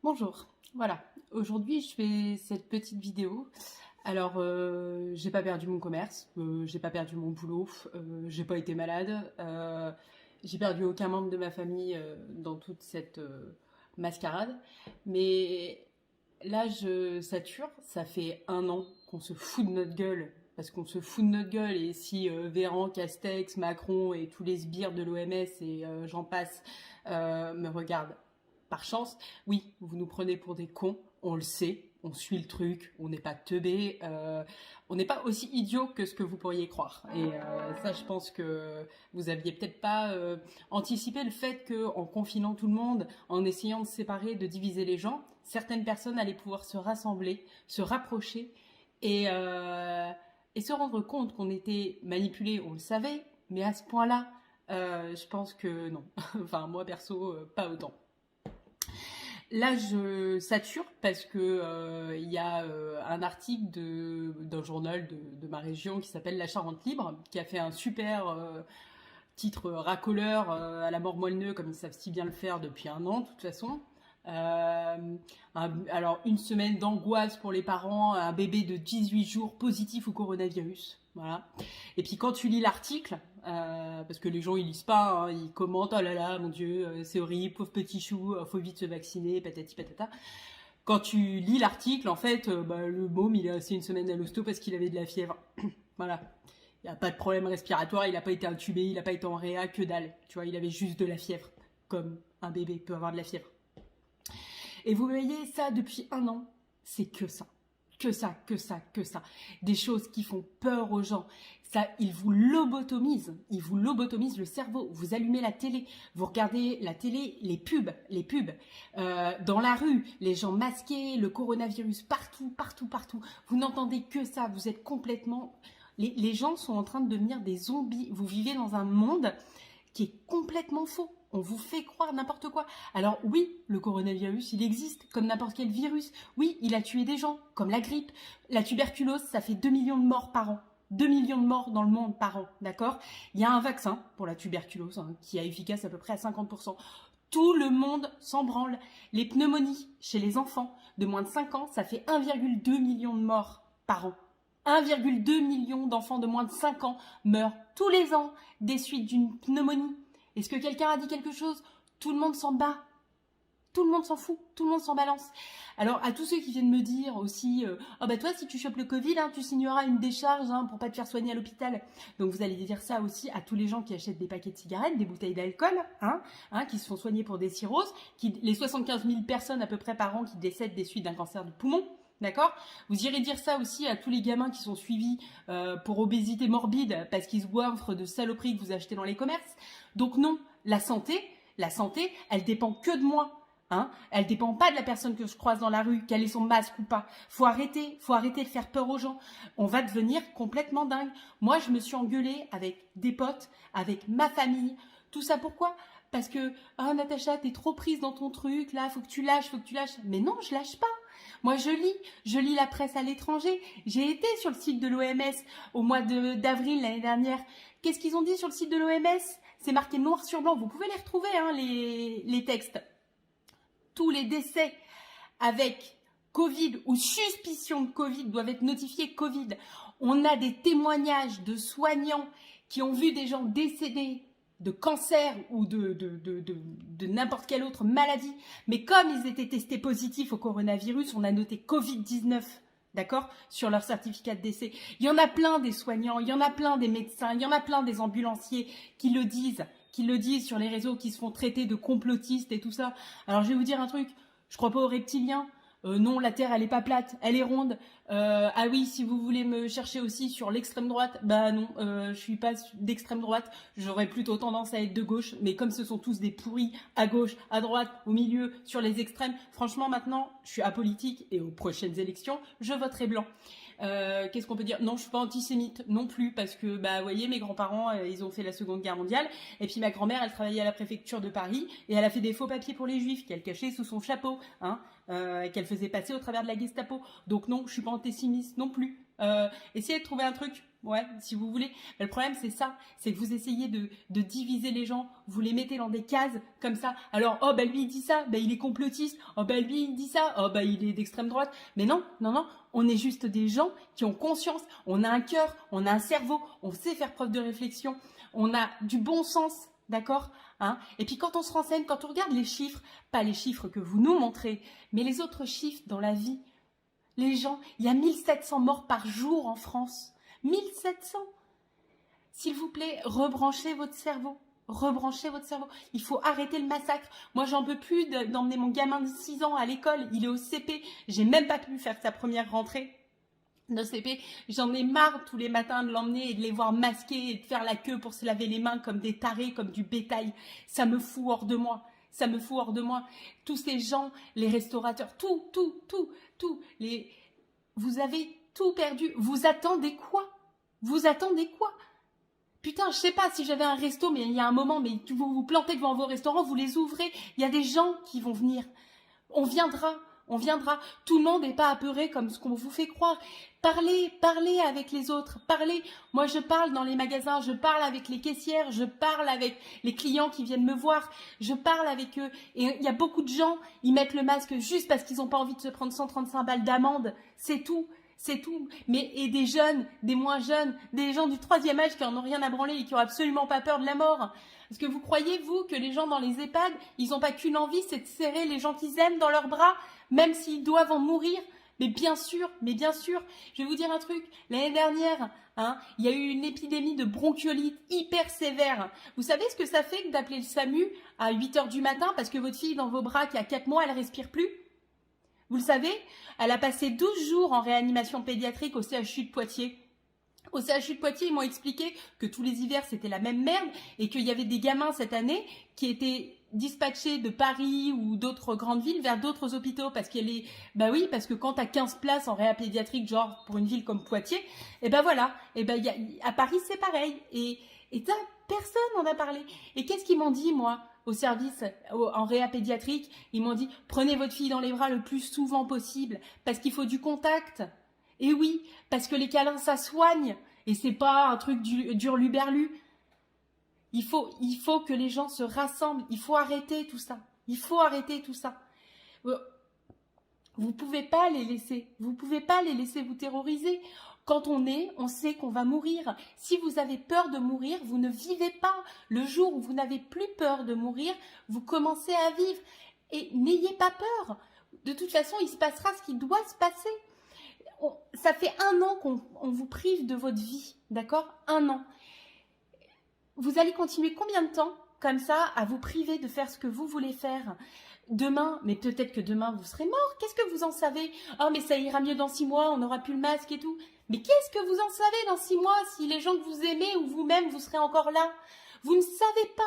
Bonjour, voilà, aujourd'hui je fais cette petite vidéo. Alors, j'ai pas perdu mon commerce, j'ai pas perdu mon boulot, j'ai pas été malade, j'ai perdu aucun membre de ma famille dans toute cette mascarade. Mais là, je sature, ça fait un an qu'on se fout de notre gueule, parce qu'on se fout de notre gueule, et si Véran, Castex, Macron et tous les sbires de l'OMS et j'en passe me regardent par chance, oui, vous nous prenez pour des cons, on le sait, on suit le truc, on n'est pas teubés, on n'est pas aussi idiots que ce que vous pourriez croire. Et ça, je pense que vous aviez peut-être pas anticipé le fait qu'en confinant tout le monde, en essayant de séparer, de diviser les gens, certaines personnes allaient pouvoir se rassembler, se rapprocher et, euh, et se rendre compte qu'on était manipulés, on le savait, mais à ce point-là, je pense que non. Enfin, moi perso, pas autant. Là, je sature parce que il y a un article d'un journal de ma région qui s'appelle La Charente Libre, qui a fait un super titre racoleur à la mort moelle-neu, comme ils savent si bien le faire depuis un an, de toute façon. Alors, une semaine d'angoisse pour les parents, un bébé de 18 jours positif au coronavirus. Voilà. Et puis quand tu lis l'article, parce que les gens ils lisent pas, hein, ils commentent, oh là là, mon Dieu, c'est horrible, pauvre petit chou, faut vite se vacciner, patati patata. Quand tu lis l'article, en fait, le môme il est resté une semaine à l'hosto parce qu'il avait de la fièvre. Voilà. Il n'y a pas de problème respiratoire, il n'a pas été intubé, il n'a pas été en réa, que dalle. Tu vois, il avait juste de la fièvre, comme un bébé peut avoir de la fièvre. Et vous voyez ça depuis un an, c'est que ça. Que ça, que ça, que ça. Des choses qui font peur aux gens. Ça, ils vous lobotomisent. Ils vous lobotomisent le cerveau. Vous allumez la télé, vous regardez la télé, les pubs, dans la rue, les gens masqués, le coronavirus partout, partout, partout. Vous n'entendez que ça. Vous êtes complètement... Les gens sont en train de devenir des zombies. Vous vivez dans un monde qui est complètement faux. On vous fait croire n'importe quoi. Alors oui, le coronavirus, il existe comme n'importe quel virus. Oui, il a tué des gens, comme la grippe. La tuberculose, ça fait 2 millions de morts par an. 2 millions de morts dans le monde par an, d'accord? Il y a un vaccin pour la tuberculose qui est efficace à peu près à 50%. Tout le monde s'en branle. Les pneumonies chez les enfants de moins de 5 ans, ça fait 1,2 million de morts par an. 1,2 million d'enfants de moins de 5 ans meurent tous les ans des suites d'une pneumonie. Est-ce que quelqu'un a dit quelque chose? Tout le monde s'en bat. Tout le monde s'en fout, tout le monde s'en balance. Alors, à tous ceux qui viennent me dire aussi, oh bah toi, si tu chopes le Covid, tu signeras une décharge pour pas te faire soigner à l'hôpital. Donc, vous allez dire ça aussi à tous les gens qui achètent des paquets de cigarettes, des bouteilles d'alcool, qui se font soigner pour des cirrhoses, les 75 000 personnes à peu près par an qui décèdent des suites d'un cancer du poumon. D'accord? Vous irez dire ça aussi à tous les gamins qui sont suivis pour obésité morbide parce qu'ils se goinfrent de saloperies que vous achetez dans les commerces. Donc non, la santé, elle dépend que de moi. Elle dépend pas de la personne que je croise dans la rue, qu'elle ait son masque ou pas. Faut arrêter de faire peur aux gens. On va devenir complètement dingue. Moi, je me suis engueulée avec des potes, avec ma famille. Tout ça pourquoi? Parce que, Natacha, t'es trop prise dans ton truc, là, faut que tu lâches. Mais non, je lâche pas. Moi, je lis la presse à l'étranger. J'ai été sur le site de l'OMS au mois d'avril l'année dernière. Qu'est-ce qu'ils ont dit sur le site de l'OMS? C'est marqué noir sur blanc. Vous pouvez les retrouver, les textes. Tous les décès avec Covid ou suspicion de Covid doivent être notifiés Covid. On a des témoignages de soignants qui ont vu des gens décédés de cancer ou de n'importe quelle autre maladie. Mais comme ils étaient testés positifs au coronavirus, on a noté Covid-19, d'accord, sur leur certificat de décès. Il y en a plein des soignants, il y en a plein des médecins, il y en a plein des ambulanciers qui le disent sur les réseaux, qui se font traiter de complotistes et tout ça. Alors je vais vous dire un truc, je crois pas aux reptiliens. Non, la Terre, elle est pas plate, elle est ronde. Ah oui, si vous voulez me chercher aussi sur l'extrême droite, bah non, je suis pas d'extrême droite. J'aurais plutôt tendance à être de gauche, mais comme ce sont tous des pourris, à gauche, à droite, au milieu, sur les extrêmes, franchement, maintenant, je suis apolitique et aux prochaines élections, je voterai blanc. Qu'est-ce qu'on peut dire? Non, je suis pas antisémite non plus parce que, vous voyez, mes grands-parents, ils ont fait la Seconde Guerre mondiale. Et puis ma grand-mère, elle travaillait à la préfecture de Paris et elle a fait des faux papiers pour les juifs qu'elle cachait sous son chapeau, qu'elle faisait passer au travers de la Gestapo. Donc non, je suis pas antisémite non plus. Essayez de trouver un truc Ouais, si vous voulez. Mais le problème, c'est ça. C'est que vous essayez de diviser les gens. Vous les mettez dans des cases comme ça. Alors, oh, bah lui, il dit ça. Bah, il est complotiste. Oh, bah lui, il dit ça. Oh, bah il est d'extrême droite. Mais non, non, non. On est juste des gens qui ont conscience. On a un cœur. On a un cerveau. On sait faire preuve de réflexion. On a du bon sens. D'accord, hein? Et puis quand on se renseigne, quand on regarde les chiffres, pas les chiffres que vous nous montrez, mais les autres chiffres dans la vie, les gens, il y a 1700 morts par jour en France. 1700. S'il vous plaît, rebranchez votre cerveau. Rebranchez votre cerveau. Il faut arrêter le massacre. Moi, j'en peux plus d'emmener mon gamin de 6 ans à l'école. Il est au CP. J'ai même pas pu faire sa première rentrée de CP. J'en ai marre tous les matins de l'emmener et de les voir masquer et de faire la queue pour se laver les mains comme des tarés, comme du bétail. Ça me fout hors de moi. Ça me fout hors de moi. Tous ces gens, les restaurateurs, tout. Vous avez tout perdu. Vous attendez quoi? Vous attendez quoi? Putain, je sais pas si j'avais un resto, mais il y a un moment, mais vous vous plantez devant vos restaurants, vous les ouvrez, il y a des gens qui vont venir. On viendra, on viendra. Tout le monde n'est pas apeuré comme ce qu'on vous fait croire. Parlez avec les autres, parlez. Moi, je parle dans les magasins, je parle avec les caissières, je parle avec les clients qui viennent me voir, je parle avec eux. Et il y a beaucoup de gens, ils mettent le masque juste parce qu'ils n'ont pas envie de se prendre 135 balles d'amende. C'est tout. C'est tout. Mais, et des jeunes, des moins jeunes, des gens du 3e âge qui en ont rien à branler et qui ont absolument pas peur de la mort. Est-ce que vous croyez, vous, que les gens dans les EHPAD, ils n'ont pas qu'une envie, c'est de serrer les gens qu'ils aiment dans leurs bras, même s'ils doivent en mourir? Mais bien sûr. Je vais vous dire un truc. L'année dernière, il y a eu une épidémie de bronchiolite hyper sévère. Vous savez ce que ça fait que d'appeler le SAMU à 8h du matin parce que votre fille dans vos bras qui a 4 mois, elle respire plus? Vous le savez, elle a passé 12 jours en réanimation pédiatrique au CHU de Poitiers. Au CHU de Poitiers, ils m'ont expliqué que tous les hivers, c'était la même merde et qu'il y avait des gamins cette année qui étaient dispatchés de Paris ou d'autres grandes villes vers d'autres hôpitaux parce parce que quand tu as 15 places en réa pédiatrique, genre pour une ville comme Poitiers, à Paris, c'est pareil. Et personne n'en a parlé. Et qu'est-ce qu'ils m'ont dit, moi, au service en réa pédiatrique? Ils m'ont dit, prenez votre fille dans les bras le plus souvent possible parce qu'il faut du contact. Et oui, parce que les câlins, ça soigne. Et c'est pas un truc d'hurluberlu. Il faut que les gens se rassemblent. Il faut arrêter tout ça. Vous pouvez pas les laisser. Vous pouvez pas les laisser vous terroriser. Quand on sait qu'on va mourir. Si vous avez peur de mourir, vous ne vivez pas. Le jour où vous n'avez plus peur de mourir, vous commencez à vivre. Et n'ayez pas peur. De toute façon, il se passera ce qui doit se passer. Ça fait 1 an qu'on vous prive de votre vie, d'accord? 1 an. Vous allez continuer combien de temps comme ça à vous priver de faire ce que vous voulez faire? Demain, mais peut-être que demain vous serez mort. Qu'est-ce que vous en savez? Oh, mais ça ira mieux dans 6 mois, on n'aura plus le masque et tout. Mais qu'est-ce que vous en savez dans 6 mois si les gens que vous aimez ou vous-même vous serez encore là? Vous ne savez pas.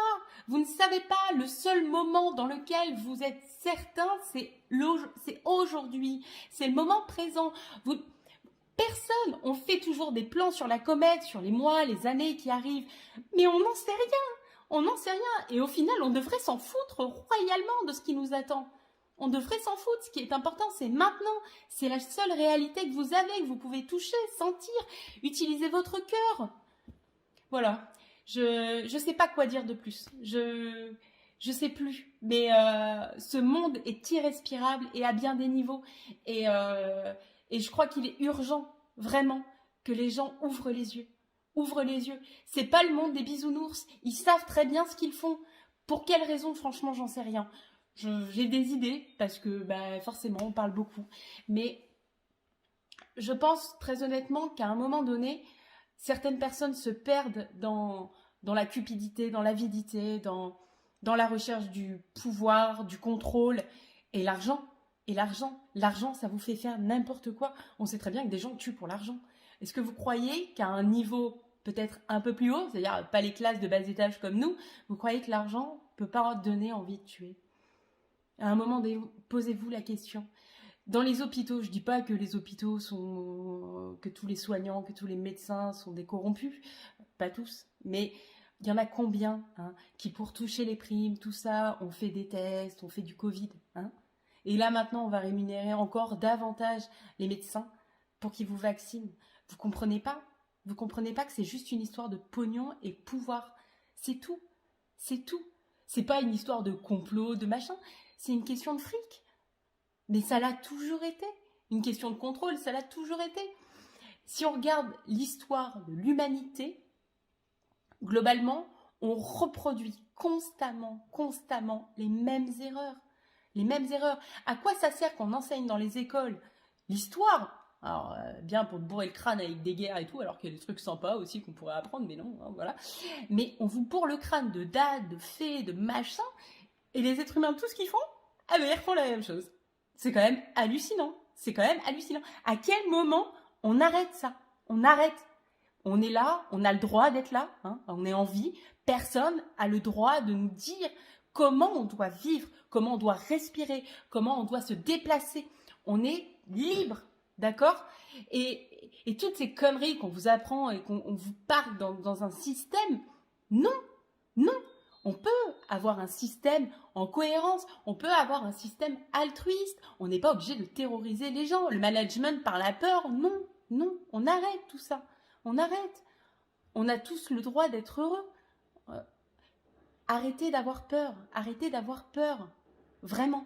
Vous ne savez pas. Le seul moment dans lequel vous êtes certain, c'est aujourd'hui. C'est le moment présent. Personne. On fait toujours des plans sur la comète, sur les mois, les années qui arrivent. Mais on n'en sait rien. On n'en sait rien. Et au final, on devrait s'en foutre royalement de ce qui nous attend. On devrait s'en foutre. Ce qui est important, c'est maintenant. C'est la seule réalité que vous avez, que vous pouvez toucher, sentir. Utilisez votre cœur. Voilà. Je sais pas quoi dire de plus. Je sais plus. Mais ce monde est irrespirable et à bien des niveaux. Et je crois qu'il est urgent, vraiment, que les gens ouvrent les yeux. Ouvrent les yeux. C'est pas le monde des bisounours. Ils savent très bien ce qu'ils font. Pour quelle raison, franchement, j'en sais rien. J'ai des idées, parce que forcément, on parle beaucoup. Mais je pense très honnêtement qu'à un moment donné, certaines personnes se perdent dans la cupidité, dans l'avidité, dans la recherche du pouvoir, du contrôle et l'argent. Et l'argent, ça vous fait faire n'importe quoi. On sait très bien que des gens tuent pour l'argent. Est-ce que vous croyez qu'à un niveau peut-être un peu plus haut, c'est-à-dire pas les classes de bas étage comme nous, vous croyez que l'argent peut pas donner envie de tuer? À un moment donné, posez-vous la question. Dans les hôpitaux, je dis pas que les hôpitaux sont, que tous les soignants, que tous les médecins sont des corrompus, pas tous, mais il y en a combien qui pour toucher les primes, tout ça, on fait des tests, on fait du Covid, et là maintenant on va rémunérer encore davantage les médecins pour qu'ils vous vaccinent. Vous comprenez pas? Vous comprenez pas que c'est juste une histoire de pognon et pouvoir. C'est tout. C'est tout. C'est pas une histoire de complot, de machin. C'est une question de fric. Mais ça l'a toujours été. Une question de contrôle, ça l'a toujours été. Si on regarde l'histoire de l'humanité, globalement, on reproduit constamment les mêmes erreurs. Les mêmes erreurs. À quoi ça sert qu'on enseigne dans les écoles l'histoire? Alors, bien pour te bourrer le crâne avec des guerres et tout, alors qu'il y a des trucs sympas aussi qu'on pourrait apprendre, mais non, hein, voilà. Mais on vous bourre le crâne de dates, de faits, de machins, et les êtres humains, tout ce qu'ils font, ah ben ils refont la même chose. C'est quand même hallucinant. C'est quand même hallucinant. À quel moment on arrête ça? On arrête. On est là, on a le droit d'être là, hein, on est en vie. Personne a le droit de nous dire comment on doit vivre, comment on doit respirer, comment on doit se déplacer. On est libre, d'accord? Et toutes ces conneries qu'on vous apprend et qu'on vous parle dans un système, non, non. On peut avoir un système en cohérence, on peut avoir un système altruiste. On n'est pas obligé de terroriser les gens. Le management par la peur, non, non. On arrête tout ça. On arrête. On a tous le droit d'être heureux. Arrêtez d'avoir peur. Arrêtez d'avoir peur. Vraiment.